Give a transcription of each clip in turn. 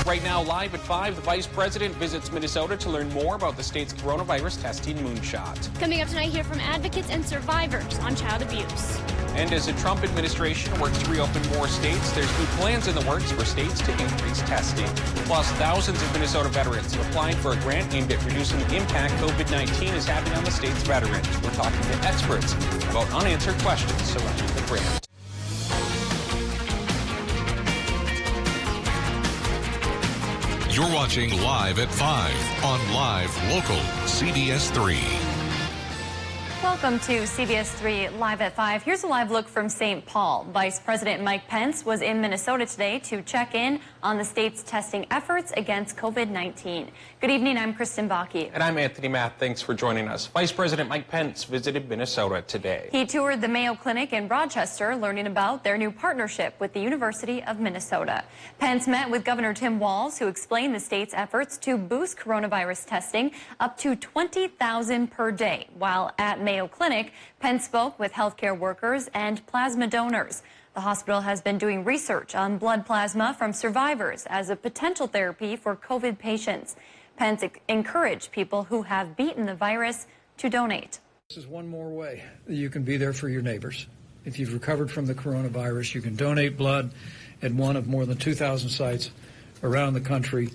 Right now, live at 5, the Vice President visits Minnesota to learn more about the state's coronavirus testing moonshot. Coming up tonight, hear from advocates and survivors on child abuse. And as the Trump administration works to reopen more states, there's new plans in the works for states to increase testing. Plus, thousands of Minnesota veterans have applied for a grant aimed at reducing the impact COVID-19 is having on the state's veterans. We're talking to experts about unanswered questions surrounding the grant. You're watching Live at 5 on Live Local CBS 3. Welcome to CBS 3 Live at 5. Here's a live look from St. Paul. Vice President Mike Pence was in Minnesota today to check in on the state's testing efforts against COVID-19. Good evening, I'm Kristen Bakke. And I'm Anthony Math. Thanks for joining us. Vice President Mike Pence visited Minnesota today. He toured the Mayo Clinic in Rochester, learning about their new partnership with the University of Minnesota. Pence met with Governor Tim Walz, who explained the state's efforts to boost coronavirus testing up to 20,000 per day, while at Mayo Clinic, Pence spoke with healthcare workers and plasma donors. The hospital has been doing research on blood plasma from survivors as a potential therapy for COVID patients. Pence encouraged people who have beaten the virus to donate. This is one more way that you can be there for your neighbors. If you've recovered from the coronavirus, you can donate blood at one of more than 2,000 sites around the country.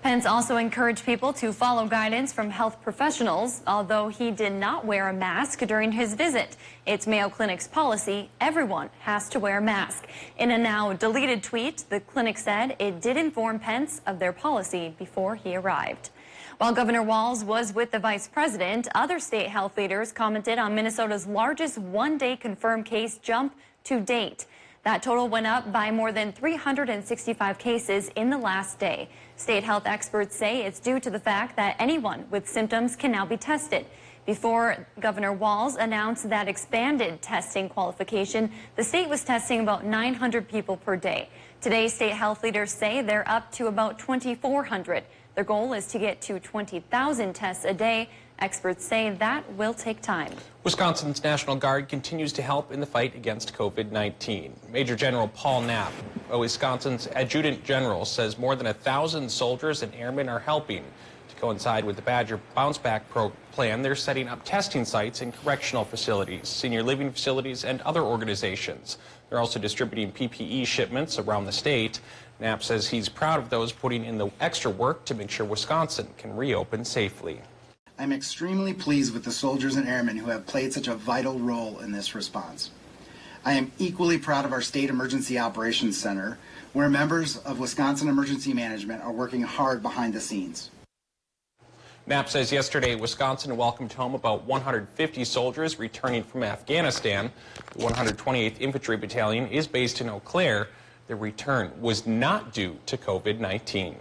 Pence also encouraged people to follow guidance from health professionals, although he did not wear a mask during his visit. It's Mayo Clinic's policy, everyone has to wear a mask. In a now deleted tweet, the clinic said it did inform Pence of their policy before he arrived. While Governor Walz was with the vice president, other state health leaders commented on Minnesota's largest one-day confirmed case jump to date. That total went up by more than 365 cases in the last day. State health experts say it's due to the fact that anyone with symptoms can now be tested. Before Governor Walz announced that expanded testing qualification, the state was testing about 900 people per day. Today, state health leaders say they're up to about 2,400. Their goal is to get to 20,000 tests a day. Experts say that will take time. Wisconsin's National Guard continues to help in the fight against COVID-19. Major General Paul Knapp, Wisconsin's Adjutant General, says more than 1,000 soldiers and airmen are helping. To coincide with the Badger Bounce Back plan, they're setting up testing sites in correctional facilities, senior living facilities, and other organizations. They're also distributing PPE shipments around the state. Knapp says he's proud of those putting in the extra work to make sure Wisconsin can reopen safely. I'm extremely pleased with the soldiers and airmen who have played such a vital role in this response. I am equally proud of our State Emergency Operations Center, where members of Wisconsin Emergency Management are working hard behind the scenes. Knapp says yesterday Wisconsin welcomed home about 150 soldiers returning from Afghanistan. The 128th Infantry Battalion is based in Eau Claire. The return was not due to COVID-19.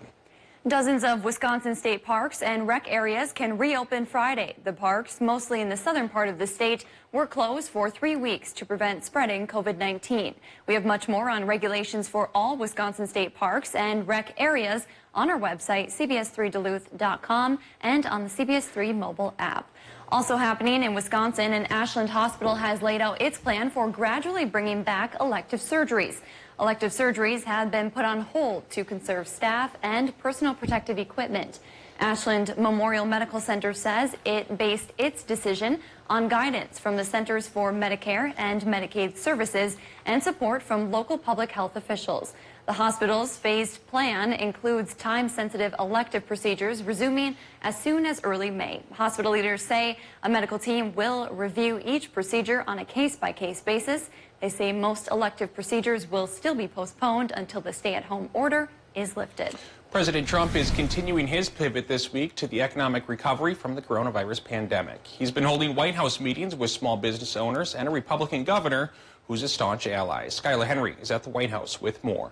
Dozens of Wisconsin state parks and rec areas can reopen Friday. The parks, mostly in the southern part of the state, were closed for 3 weeks to prevent spreading COVID-19. We have much more on regulations for all Wisconsin state parks and rec areas on our website, CBS3Duluth.com, and on the CBS3 mobile app. Also happening in Wisconsin, an Ashland hospital has laid out its plan for gradually bringing back elective surgeries. Elective surgeries have been put on hold to conserve staff and personal protective equipment. Ashland Memorial Medical Center says it based its decision on guidance from the Centers for Medicare and Medicaid Services and support from local public health officials. The hospital's phased plan includes time-sensitive elective procedures resuming as soon as early May. Hospital leaders say a medical team will review each procedure on a case-by-case basis. They say most elective procedures will still be postponed until the stay-at-home order is lifted. President Trump is continuing his pivot this week to the economic recovery from the coronavirus pandemic. He's been holding White House meetings with small business owners and a Republican governor who's a staunch ally. Skylar Henry is at the White House with more.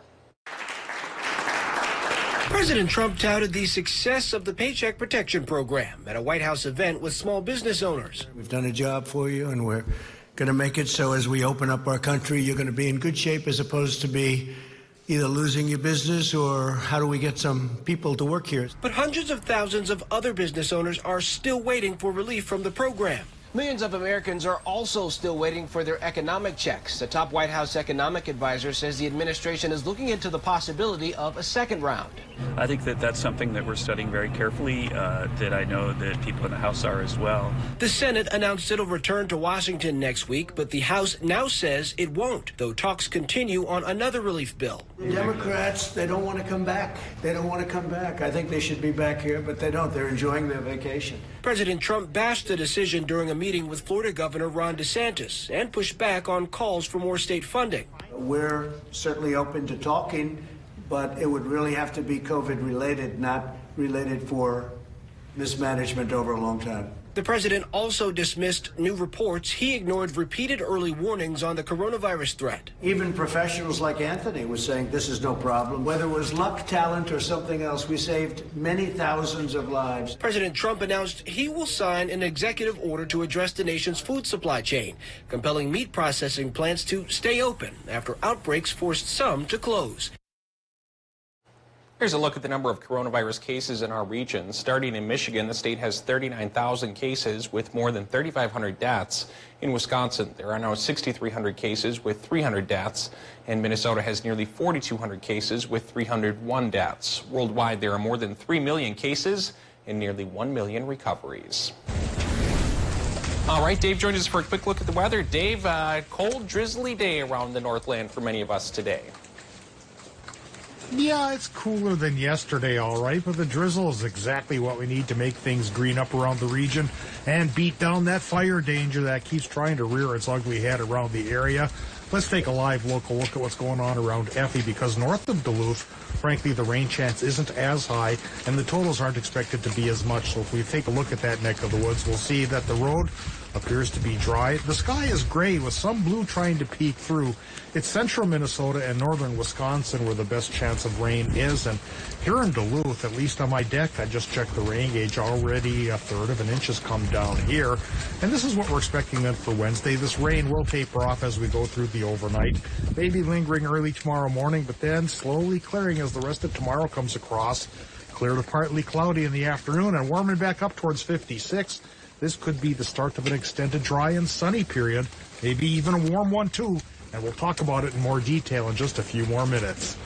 President Trump touted the success of the Paycheck Protection Program at a White House event with small business owners. We've done a job for you, and we're going to make it so as we open up our country, you're going to be in good shape as opposed to be either losing your business or how do we get some people to work here. But hundreds of thousands of other business owners are still waiting for relief from the program. Millions of Americans are also still waiting for their economic checks. The top White House economic advisor says the administration is looking into the possibility of a second round. I think that that's something that we're studying very carefully, that I know that people in the House are as well. The Senate announced it'll return to Washington next week, but the House now says it won't, though talks continue on another relief bill. The Democrats, they don't want to come back. They don't want to come back. I think they should be back here, but they don't. They're enjoying their vacation. President Trump bashed the decision during a meeting with Florida Governor Ron DeSantis and pushed back on calls for more state funding. We're certainly open to talking, but it would really have to be COVID-related, not related for mismanagement over a long time. The president also dismissed new reports. He ignored repeated early warnings on the coronavirus threat. Even professionals like Anthony was saying this is no problem. Whether it was luck, talent, or something else, we saved many thousands of lives. President Trump announced he will sign an executive order to address the nation's food supply chain, compelling meat processing plants to stay open after outbreaks forced some to close. Here's a look at the number of coronavirus cases in our region. Starting in Michigan, the state has 39,000 cases with more than 3,500 deaths. In Wisconsin, there are now 6,300 cases with 300 deaths. And Minnesota has nearly 4,200 cases with 301 deaths. Worldwide, there are more than 3 million cases and nearly 1 million recoveries. All right, Dave joins us for a quick look at the weather. Dave, cold, drizzly day around the Northland for many of us today. Yeah, it's cooler than yesterday, all right, but the drizzle is exactly what we need to make things green up around the region and beat down that fire danger that keeps trying to rear its ugly head around the area. Let's take a live local look at what's going on around Effie, because north of Duluth, frankly, the rain chance isn't as high, and the totals aren't expected to be as much. So if we take a look at that neck of the woods, we'll see that the road appears to be dry. The sky is gray with some blue trying to peek through. It's central Minnesota and northern Wisconsin where the best chance of rain is. And here in Duluth, at least on my deck, I just checked the rain gauge. Already 1/3 of an inch has come down here. And this is what we're expecting then for Wednesday. This rain will taper off as we go through the overnight. Maybe lingering early tomorrow morning, but then slowly clearing as the rest of tomorrow comes across. Clear to partly cloudy in the afternoon and warming back up towards 56. This could be the start of an extended dry and sunny period, maybe even a warm one too, and we'll talk about it in more detail in just a few more minutes.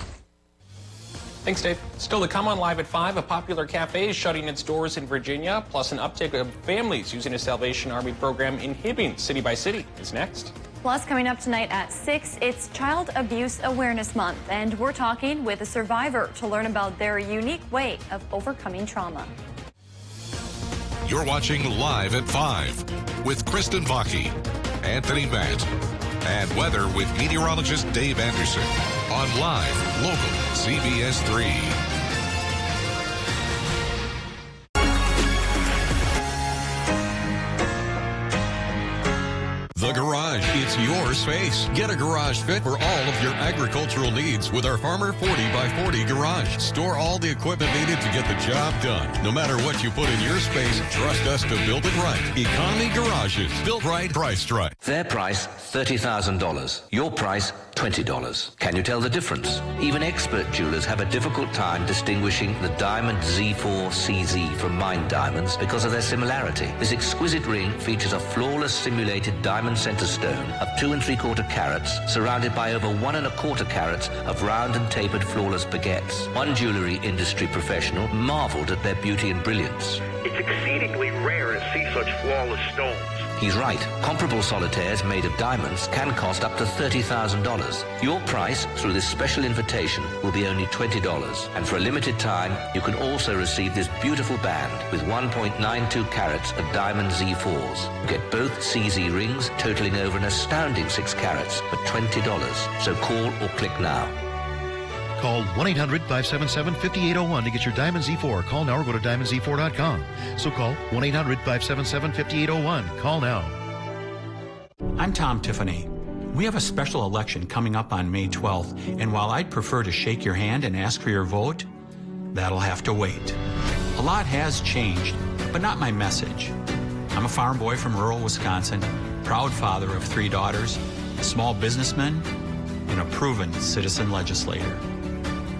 Thanks, Dave. Still to come on Live at 5, a popular cafe is shutting its doors in Virginia, plus an uptick of families using a Salvation Army program in Hibbing, City by City, is next. Plus, coming up tonight at 6, it's Child Abuse Awareness Month, and we're talking with a survivor to learn about their unique way of overcoming trauma. You're watching Live at 5 with Kristen Vaki, Anthony Matt, and weather with meteorologist Dave Anderson on Live Local CBS3. The Garage, it's your space. Get a garage fit for all of your agricultural needs with our Farmer 40x40 garage. Store all the equipment needed to get the job done. No matter what you put in your space, trust us to build it right. Economy Garages. Built right, priced right. Their price, $30,000. Your price, $20. Can you tell the difference? Even expert jewelers have a difficult time distinguishing the Diamond Z4 CZ from mined diamonds because of their similarity. This exquisite ring features a flawless simulated diamond center stone of 2 3/4 carats, surrounded by over 1 1/4 carats of round and tapered flawless baguettes. One jewelry industry professional marveled at their beauty and brilliance. It's exceedingly rare to see such flawless stones. He's right. Comparable solitaires made of diamonds can cost up to $30,000. Your price through this special invitation will be only $20. And for a limited time, you can also receive this beautiful band with 1.92 carats of diamond Z4s. Get both CZ rings totaling over an astounding 6 carats for $20. So call or click now. Call 1-800-577-5801 to get your Diamond Z4. Call now or go to diamondz4.com. So call 1-800-577-5801. Call now. I'm Tom Tiffany. We have a special election coming up on May 12th, and while I'd prefer to shake your hand and ask for your vote, that'll have to wait. A lot has changed, but not my message. I'm a farm boy from rural Wisconsin, proud father of 3 daughters, a small businessman, and a proven citizen legislator.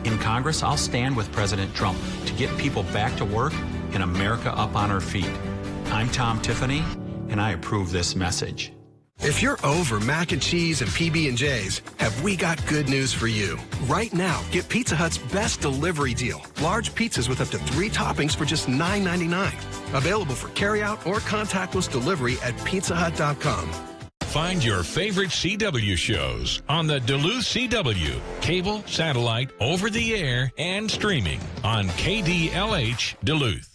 In Congress, I'll stand with President Trump to get people back to work and America up on her feet. I'm Tom Tiffany, and I approve this message. If you're over mac and cheese and PB&Js, have we got good news for you. Right now, get Pizza Hut's best delivery deal. Large pizzas with up to 3 toppings for just $9.99. Available for carryout or contactless delivery at pizzahut.com. Find your favorite CW shows on the Duluth CW, cable, satellite, over the air, and streaming on KDLH Duluth.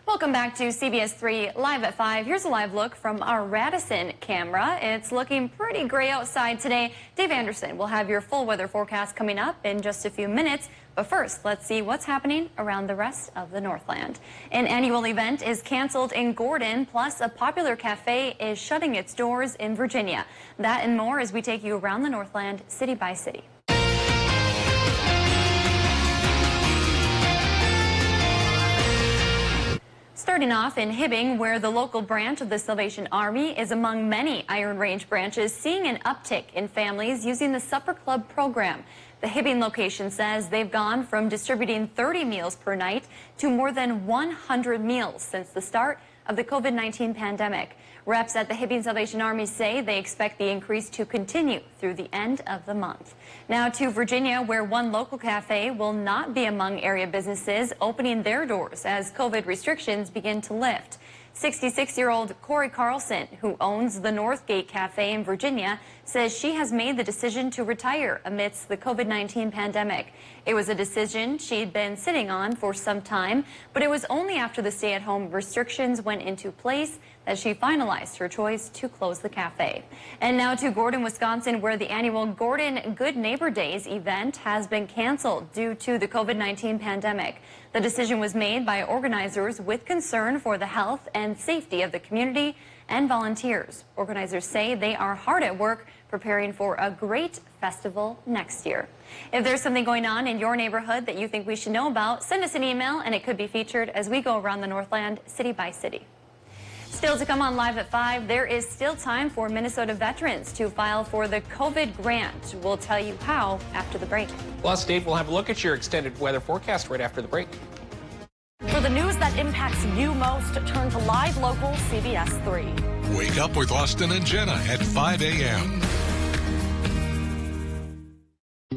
Welcome back to CBS3 Live at 5. Here's a live look from our Radisson camera. It's looking pretty gray outside today. Dave Anderson will have your full weather forecast coming up in just a few minutes. But first, let's see what's happening around the rest of the Northland. An annual event is canceled in Gordon, plus a popular cafe is shutting its doors in Virginia. That and more as we take you around the Northland, city by city. Starting off in Hibbing, where the local branch of the Salvation Army is among many Iron Range branches seeing an uptick in families using the Supper Club program. The Hibbing location says they've gone from distributing 30 meals per night to more than 100 meals since the start of the COVID-19 pandemic. Reps at the Hibbing Salvation Army say they expect the increase to continue through the end of the month. Now to Virginia, where one local cafe will not be among area businesses opening their doors as COVID restrictions begin to lift. 66-year-old Corey Carlson, who owns the Northgate Cafe in Virginia, says she has made the decision to retire amidst the COVID-19 pandemic. It was a decision she'd been sitting on for some time, but it was only after the stay-at-home restrictions went into place that she finalized her choice to close the cafe. And now to Gordon, Wisconsin, where the annual Gordon Good Neighbor Days event has been canceled due to the COVID-19 pandemic. The decision was made by organizers with concern for the health and safety of the community and volunteers. Organizers say they are hard at work preparing for a great festival next year. If there's something going on in your neighborhood that you think we should know about, send us an email and it could be featured as we go around the Northland city by city. Still to come on Live at 5, there is still time for Minnesota veterans to file for the COVID grant. We'll tell you how after the break. Plus, Dave, we'll have a look at your extended weather forecast right after the break. For the news that impacts you most, turn to Live Local CBS 3. Wake up with Austin and Jenna at 5 a.m.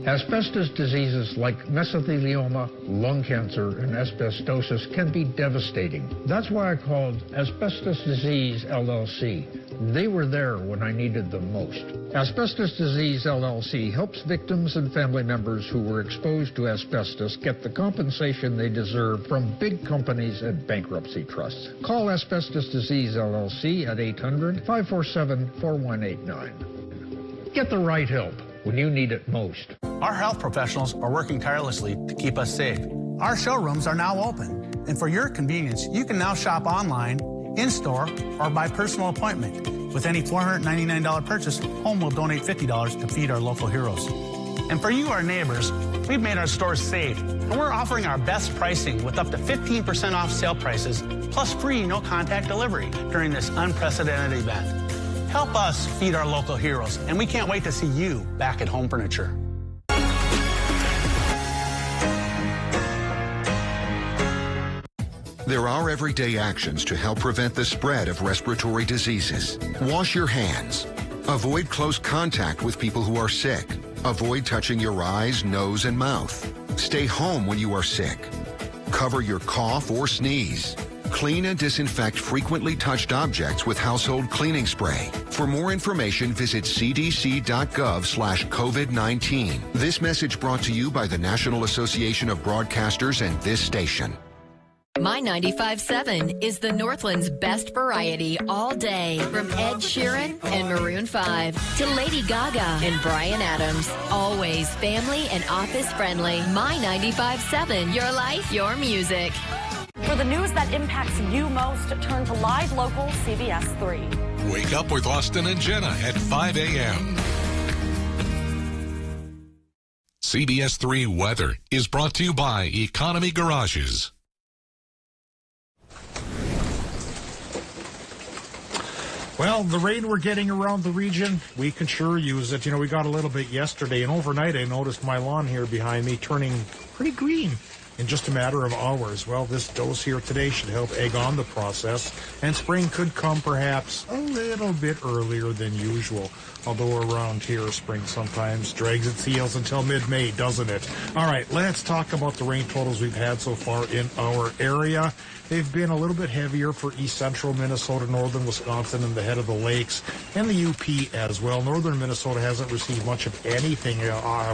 Asbestos diseases like mesothelioma, lung cancer, and asbestosis can be devastating. That's why I called Asbestos Disease LLC. They were there when I needed them most. Asbestos Disease LLC helps victims and family members who were exposed to asbestos get the compensation they deserve from big companies and bankruptcy trusts. Call Asbestos Disease LLC at 800-547-4189. Get the right help when you need it most. Our health professionals are working tirelessly to keep us safe. Our showrooms are now open, and for your convenience, you can now shop online, in-store, or by personal appointment. With any $499 purchase, Home will donate $50 to feed our local heroes. And for you, our neighbors, we've made our stores safe, and we're offering our best pricing with up to 15% off sale prices, plus free no-contact delivery during this unprecedented event. Help us feed our local heroes, and we can't wait to see you back at Home Furniture. There are everyday actions to help prevent the spread of respiratory diseases. Wash your hands. Avoid close contact with people who are sick. Avoid touching your eyes, nose, and mouth. Stay home when you are sick. Cover your cough or sneeze. Clean and disinfect frequently touched objects with household cleaning spray. For more information, visit cdc.gov/COVID-19. This message brought to you by the National Association of Broadcasters and this station. My 95.7 is the Northland's best variety all day. From Ed Sheeran and Maroon 5 to Lady Gaga and Bryan Adams. Always family and office friendly. My 95.7, your life, your music. For the news that impacts you most, turn to Live Local CBS 3. Wake up with Austin and Jenna at 5 a.m. CBS 3 Weather is brought to you by Economy Garages. Well, the rain we're getting around the region, we can sure use it. You know, we got a little bit yesterday, and overnight I noticed my lawn here behind me turning pretty green. in just a matter of hours. Well, this dose here today should help egg on the process, and spring could come perhaps a little bit earlier than usual. Although around here, spring sometimes drags its heels until mid-May, doesn't it? All right, let's talk about the rain totals we've had so far in our area. They've been a little bit heavier for east central Minnesota, northern Wisconsin, and the head of the lakes, and the UP as well. Northern Minnesota hasn't received much of anything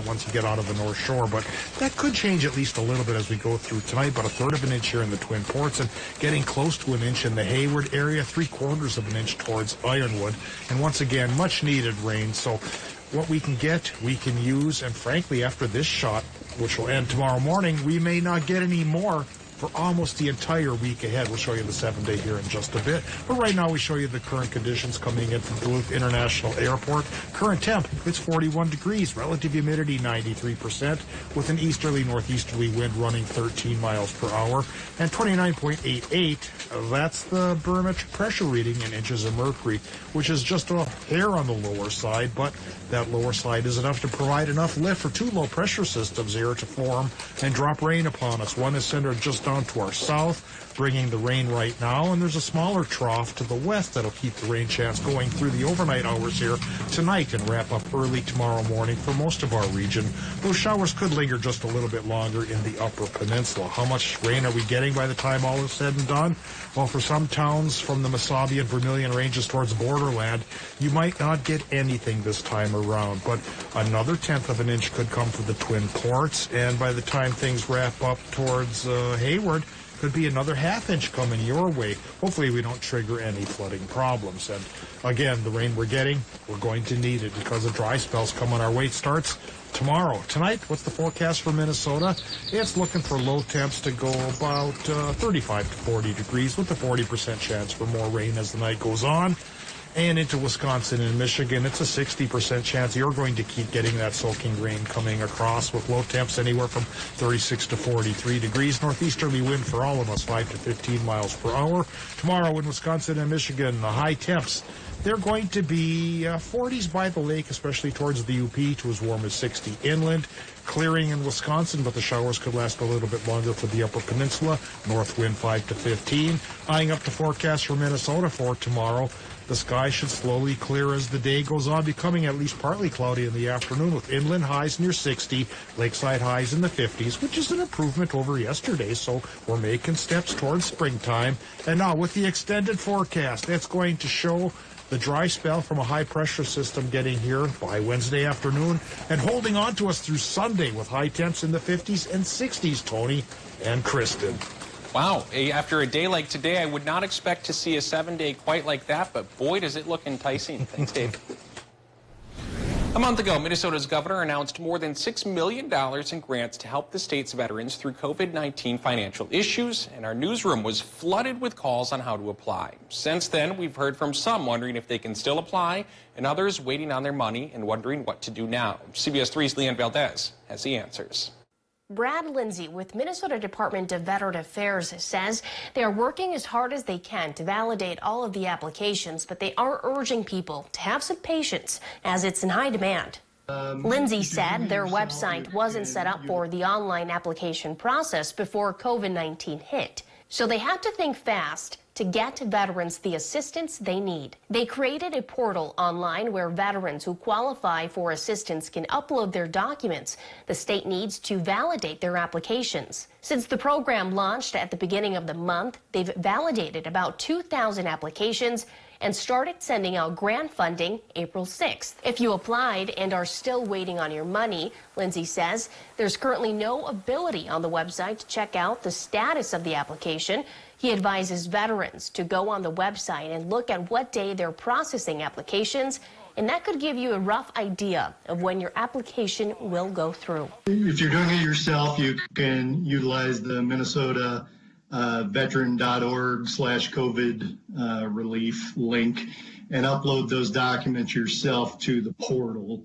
once you get out of the North Shore, but that could change at least a little bit as we go through tonight. About a third of an inch here in the Twin Ports, and getting close to an inch in the Hayward area, 3/4 of an inch towards Ironwood, and once again, much needed rain. So what we can get, we can use, and frankly, after this shot, which will end tomorrow morning, we may not get any more for almost the entire week ahead. We'll show you the 7-day here in just a bit. But right now we show you the current conditions coming in from Duluth International Airport. Current temp, it's 41 degrees. Relative humidity, 93%, with an easterly northeasterly wind running 13 miles per hour. And 29.88, that's the barometric pressure reading in inches of mercury, which is just a hair on the lower side, but that lower side is enough to provide enough lift for two low pressure systems here to form and drop rain upon us. One is centered just down to our south, bringing the rain right now, and there's a smaller trough to the west that'll keep the rain chance going through the overnight hours here tonight and wrap up early tomorrow morning for most of our region. Those showers could linger just a little bit longer in the upper peninsula. How much rain are we getting by the time all is said and done? Well, for some towns from the Mesabi and Vermilion ranges towards borderland, you might not get anything this time around, but another 1/10 of an inch could come for the Twin Ports, and by the time things wrap up towards Hayward, could be another 1/2 inch coming your way. Hopefully we don't trigger any flooding problems. And again, the rain we're getting, we're going to need it because the dry spells coming our way. It starts tomorrow. Tonight, what's the forecast for Minnesota? It's looking for low temps to go about 35 to 40 degrees with a 40% chance for more rain as the night goes on. And into Wisconsin and Michigan, it's a 60% chance you're going to keep getting that soaking rain coming across, with low temps anywhere from 36 to 43 degrees. Northeasterly wind for all of us, 5 to 15 miles per hour. Tomorrow in Wisconsin and Michigan, the high temps, they're going to be 40s by the lake, especially towards the UP, to as warm as 60 inland. Clearing in Wisconsin, but the showers could last a little bit longer for the upper peninsula. North wind 5 to 15. Eyeing up the forecast for Minnesota for tomorrow. The sky should slowly clear as the day goes on, becoming at least partly cloudy in the afternoon, with inland highs near 60, lakeside highs in the 50s, which is an improvement over yesterday, so we're making steps towards springtime. And now with the extended forecast, that's going to show the dry spell from a high-pressure system getting here by Wednesday afternoon and holding on to us through Sunday with high temps in the 50s and 60s, Tony and Kristen. Wow, after a day like today, I would not expect to see a 7-day quite like that, but boy, does it look enticing. Thanks, Dave. A month ago, Minnesota's governor announced more than $6 million in grants to help the state's veterans through COVID-19 financial issues, and our newsroom was flooded with calls on how to apply. Since then, we've heard from some wondering if they can still apply, and others waiting on their money and wondering what to do now. CBS 3's Leanne Valdez has the answers. Brad Lindsay with Minnesota Department of Veteran Affairs says they are working as hard as they can to validate all of the applications, but they are urging people to have some patience as it's in high demand. Lindsay said their website wasn't set up for the online application process before COVID-19 hit, so they had to think fast to get veterans the assistance they need. They created a portal online where veterans who qualify for assistance can upload their documents the state needs to validate their applications. Since the program launched at the beginning of the month, they've validated about 2,000 applications and started sending out grant funding April 6th. If you applied and are still waiting on your money, Lindsay says there's currently no ability on the website to check out the status of the application. He advises veterans to go on the website and look at what day they're processing applications, and that could give you a rough idea of when your application will go through. If you're doing it yourself, you can utilize the Minnesota veteran.org/COVID relief link and upload those documents yourself to the portal.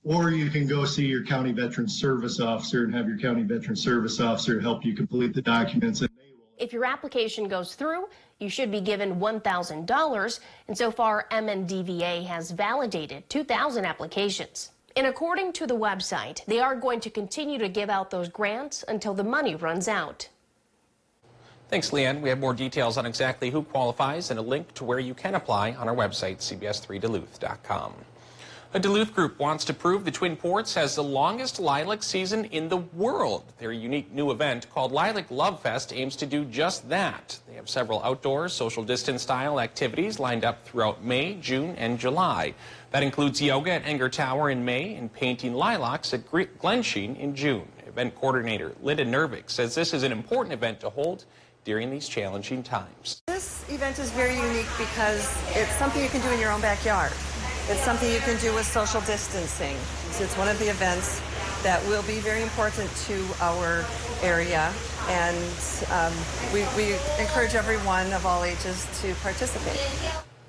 Or you can go see your county veteran service officer and have your county veteran service officer help you complete the documents. If your application goes through, you should be given $1,000, and so far MNDVA has validated 2,000 applications. And according to the website, they are going to continue to give out those grants until the money runs out. Thanks, Leanne. We have more details on exactly who qualifies and a link to where you can apply on our website, CBS3Duluth.com. A Duluth group wants to prove the Twin Ports has the longest lilac season in the world. Their unique new event called Lilac Love Fest aims to do just that. They have several outdoor, social distance style activities lined up throughout May, June, and July. That includes yoga at Enger Tower in May and painting lilacs at Glensheen in June. Event coordinator Linda Nervik says this is an important event to hold during these challenging times. This event is very unique because it's something you can do in your own backyard. It's something you can do with social distancing. It's one of the events that will be very important to our area, and we encourage everyone of all ages to participate.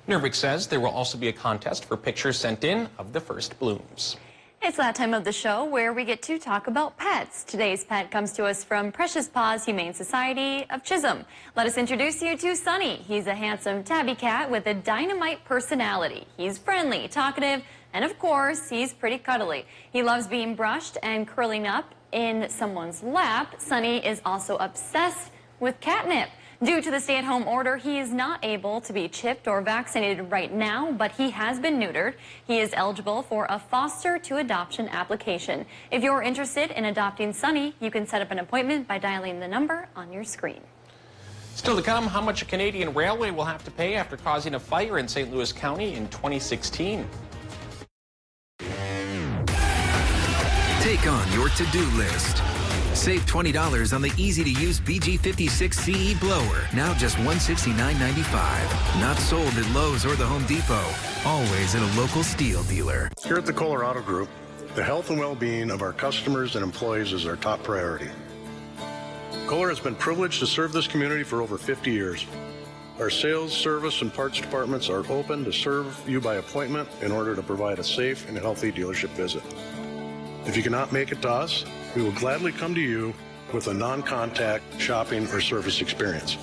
Nervik says there will also be a contest for pictures sent in of the first blooms. It's that time of the show where we get to talk about pets. Today's pet comes to us from Precious Paws Humane Society of Chisholm. Let us introduce you to Sunny. He's a handsome tabby cat with a dynamite personality. He's friendly, talkative, and of course, he's pretty cuddly. He loves being brushed and curling up in someone's lap. Sunny is also obsessed with catnip. Due to the stay-at-home order, he is not able to be chipped or vaccinated right now, but he has been neutered. He is eligible for a foster to adoption application. If you're interested in adopting Sunny, you can set up an appointment by dialing the number on your screen. Still to come, how much a Canadian railway will have to pay after causing a fire in St. Louis County in 2016. Take on your to-do list. Save $20 on the easy-to-use BG56 CE blower, now just $169.95. Not sold at Lowe's or the Home Depot. Always at a local steel dealer. Here at the Colorado Group, the health and well-being of our customers and employees is our top priority. Kohler has been privileged to serve this community for over 50 years. Our sales, service, and parts departments are open to serve you by appointment in order to provide a safe and healthy dealership visit. If you cannot make it to us, we will gladly come to you with a non-contact shopping or service experience.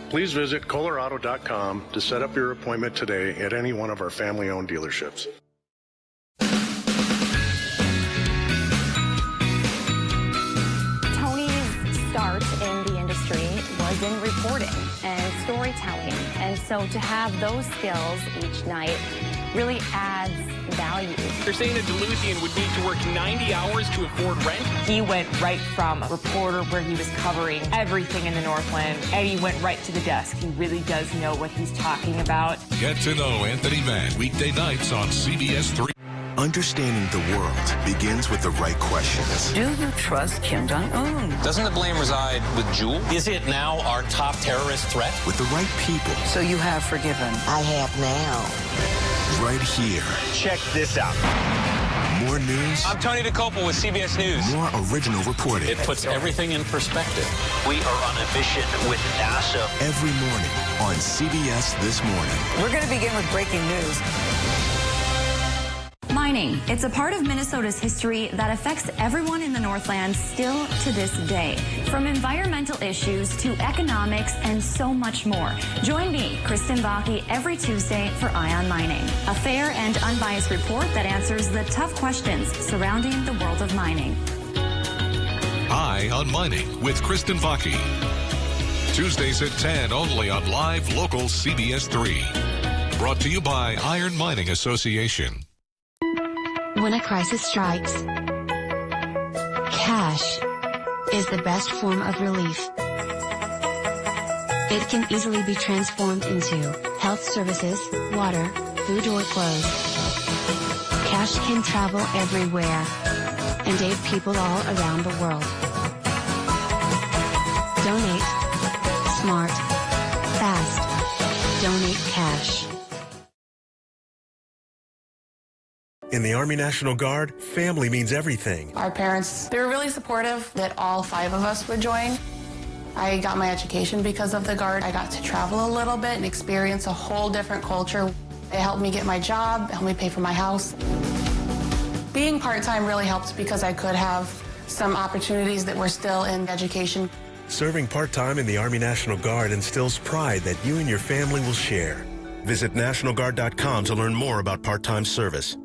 Please visit Colorado.com to set up your appointment today at any one of our family-owned dealerships. Tony's start in the industry was in reporting and storytelling, and so to have those skills each night really adds value. They're saying a Duluthian would need to work 90 hours to afford rent. He went right from a reporter where he was covering everything in the Northland, and he went right to the desk. He really does know what he's talking about. Get to know Anthony Mann weekday nights on CBS3. Understanding the world begins with the right questions. Do you trust Kim Jong-un? Doesn't the blame reside with Jewel? Is it now our top terrorist threat? With the right people. So you have forgiven? I have now. Right here. Check this out. More news. I'm Tony DeCoppel with CBS News. More original reporting. It puts everything in perspective. We are on a mission with NASA. Every morning on CBS This Morning. We're going to begin with breaking news. Mining. It's a part of Minnesota's history that affects everyone in the Northland still to this day. From environmental issues to economics and so much more. Join me, Kristen Vaki, every Tuesday for Eye on Mining, a fair and unbiased report that answers the tough questions surrounding the world of mining. Eye on Mining with Kristen Vaki. Tuesdays at 10 only on live local CBS 3. Brought to you by Iron Mining Association. When a crisis strikes, cash is the best form of relief. It can easily be transformed into health services, water, food, or clothes. Cash can travel everywhere and aid people all around the world. Donate. Smart. Fast. Donate cash. In the Army National Guard, family means everything. Our parents, they were really supportive that all 5 of us would join. I got my education because of the Guard. I got to travel a little bit and experience a whole different culture. It helped me get my job, helped me pay for my house. Being part-time really helped because I could have some opportunities that were still in education. Serving part-time in the Army National Guard instills pride that you and your family will share. Visit NationalGuard.com to learn more about part-time service.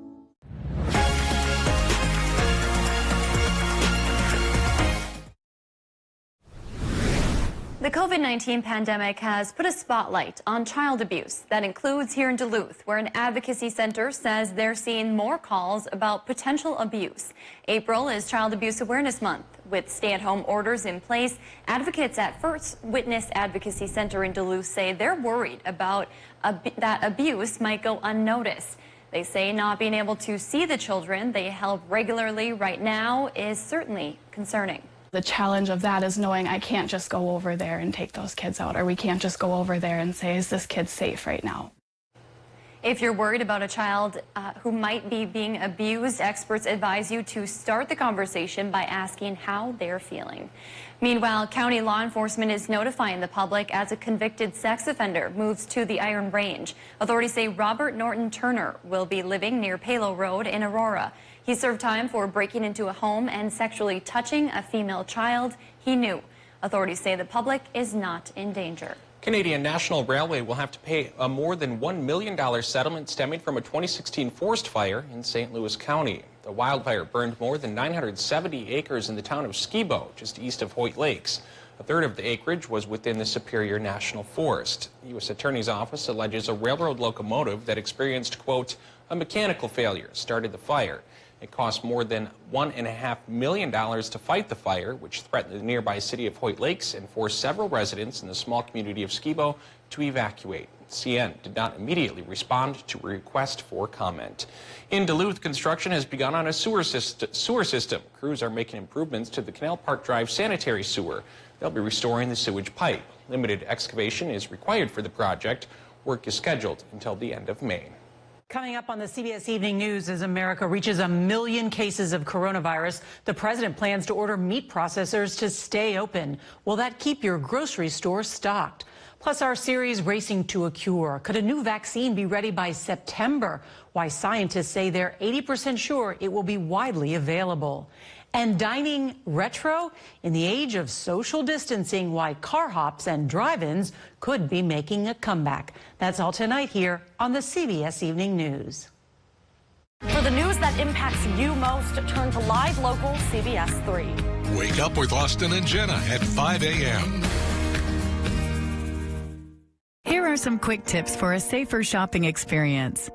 The COVID-19 pandemic has put a spotlight on child abuse. That includes here in Duluth, where an advocacy center says they're seeing more calls about potential abuse. April is Child Abuse Awareness Month. With stay-at-home orders in place, advocates at First Witness Advocacy Center in Duluth say they're worried about that abuse might go unnoticed. They say not being able to see the children they help regularly right now is certainly concerning. The challenge of that is knowing I can't just go over there and take those kids out, or we can't just go over there and say, is this kid safe right now? If you're worried about a child who might be being abused, experts advise you to start the conversation by asking how they're feeling. Meanwhile, county law enforcement is notifying the public as a convicted sex offender moves to the Iron Range. Authorities say Robert Norton Turner will be living near Palo Road in Aurora. He served time for breaking into a home and sexually touching a female child he knew. Authorities say the public is not in danger. Canadian National Railway will have to pay a more than $1 million settlement stemming from a 2016 forest fire in St. Louis County. The wildfire burned more than 970 acres in the town of Skibo, just east of Hoyt Lakes. A third of the acreage was within the Superior National Forest. The U.S. Attorney's Office alleges a railroad locomotive that experienced, quote, a mechanical failure started the fire. It cost more than $1.5 million to fight the fire, which threatened the nearby city of Hoyt Lakes and forced several residents in the small community of Skibo to evacuate. CN did not immediately respond to a request for comment. In Duluth, construction has begun on a sewer system. Crews are making improvements to the Canal Park Drive sanitary sewer. They'll be restoring the sewage pipe. Limited excavation is required for the project. Work is scheduled until the end of May. Coming up on the CBS Evening News, as America reaches 1 million cases of coronavirus, the president plans to order meat processors to stay open. Will that keep your grocery store stocked? Plus, our series, Racing to a Cure. Could a new vaccine be ready by September? Why scientists say they're 80% sure it will be widely available. And dining retro in the age of social distancing, why car hops and drive-ins could be making a comeback. That's all tonight here on the CBS Evening News. For the news that impacts you most, turn to live local CBS 3. Wake up with Austin and Jenna at 5 a.m. Here are some quick tips for a safer shopping experience.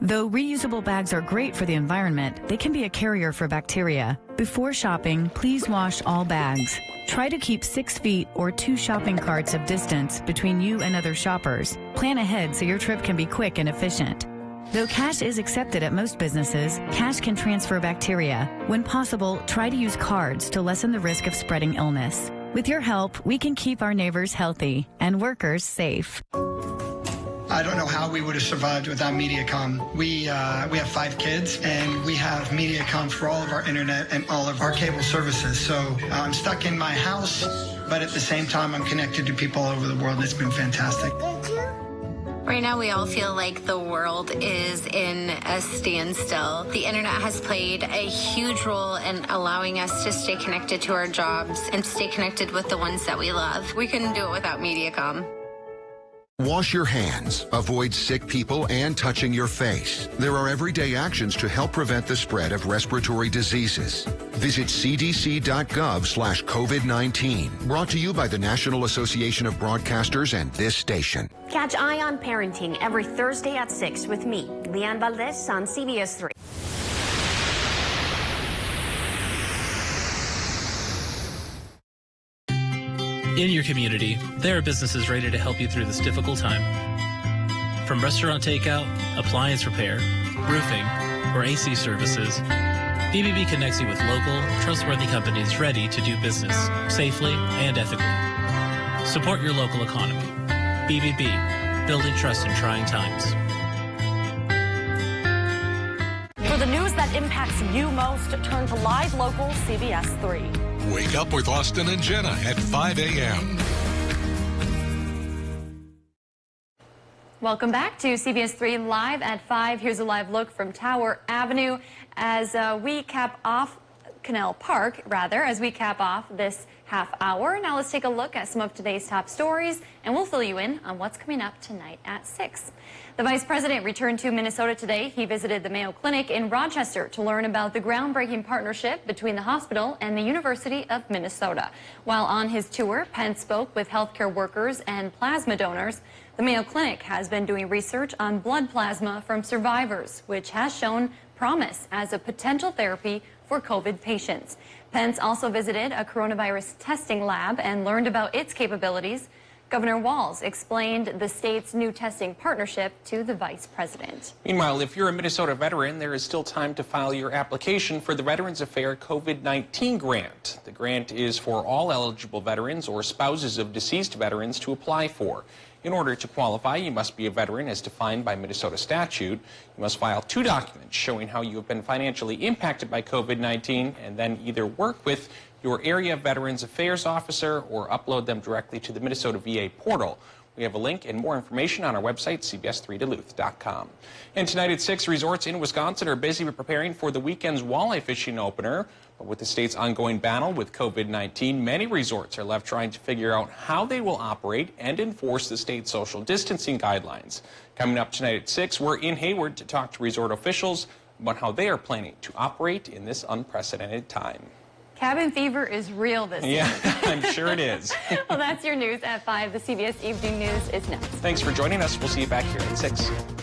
Though reusable bags are great for the environment, they can be a carrier for bacteria. Before shopping, please wash all bags. Try to keep 6 feet or 2 shopping carts of distance between you and other shoppers. Plan ahead so your trip can be quick and efficient. Though cash is accepted at most businesses, cash can transfer bacteria. When possible, try to use cards to lessen the risk of spreading illness. With your help, we can keep our neighbors healthy and workers safe. I don't know how we would have survived without Mediacom. We have 5 kids, and we have Mediacom for all of our internet and all of our cable services. So I'm stuck in my house, but at the same time, I'm connected to people all over the world. It's been fantastic. Right now, we all feel like the world is in a standstill. The internet has played a huge role in allowing us to stay connected to our jobs and stay connected with the ones that we love. We couldn't do it without Mediacom. Wash your hands. Avoid sick people and touching your face. There are everyday actions to help prevent the spread of respiratory diseases. Visit cdc.gov/COVID-19. Brought to you by the National Association of Broadcasters and this station. Catch Eye on Parenting every Thursday at 6 with me, Leanne Valdez on CBS 3. In your community, there are businesses ready to help you through this difficult time. From restaurant takeout, appliance repair, roofing, or AC services, BBB connects you with local, trustworthy companies ready to do business safely and ethically. Support your local economy. BBB, building trust in trying times. For the news that impacts you most, turn to live local CBS 3. Wake up with Austin and Jenna at 5 a.m. Welcome back to CBS 3 Live at 5. Here's a live look from Tower Avenue as we cap off Canal Park, as we cap off this half hour. Now let's take a look at some of today's top stories, and we'll fill you in on what's coming up tonight at 6. The Vice President returned to Minnesota today. He visited the Mayo Clinic in Rochester to learn about the groundbreaking partnership between the hospital and the University of Minnesota. While on his tour, Pence spoke with healthcare workers and plasma donors. The Mayo Clinic has been doing research on blood plasma from survivors, which has shown promise as a potential therapy for COVID patients. Pence also visited a coronavirus testing lab and learned about its capabilities. Governor Walz explained the state's new testing partnership to the Vice President. Meanwhile, if you're a Minnesota veteran, there is still time to file your application for the Veterans Affairs COVID-19 grant. The grant is for all eligible veterans or spouses of deceased veterans to apply for. In order to qualify, you must be a veteran as defined by Minnesota statute. You must file 2 documents showing how you have been financially impacted by COVID-19 and then either work with your area Veterans Affairs officer or upload them directly to the Minnesota VA portal. We have a link and more information on our website, CBS3Duluth.com. And tonight at 6, resorts in Wisconsin are busy preparing for the weekend's walleye fishing opener. But with the state's ongoing battle with COVID-19, many resorts are left trying to figure out how they will operate and enforce the state's social distancing guidelines. Coming up tonight at 6, we're in Hayward to talk to resort officials about how they are planning to operate in this unprecedented time. Cabin fever is real this year. Yeah, I'm sure it is. Well, that's your news at 5. The CBS Evening News is next. Thanks for joining us. We'll see you back here at 6.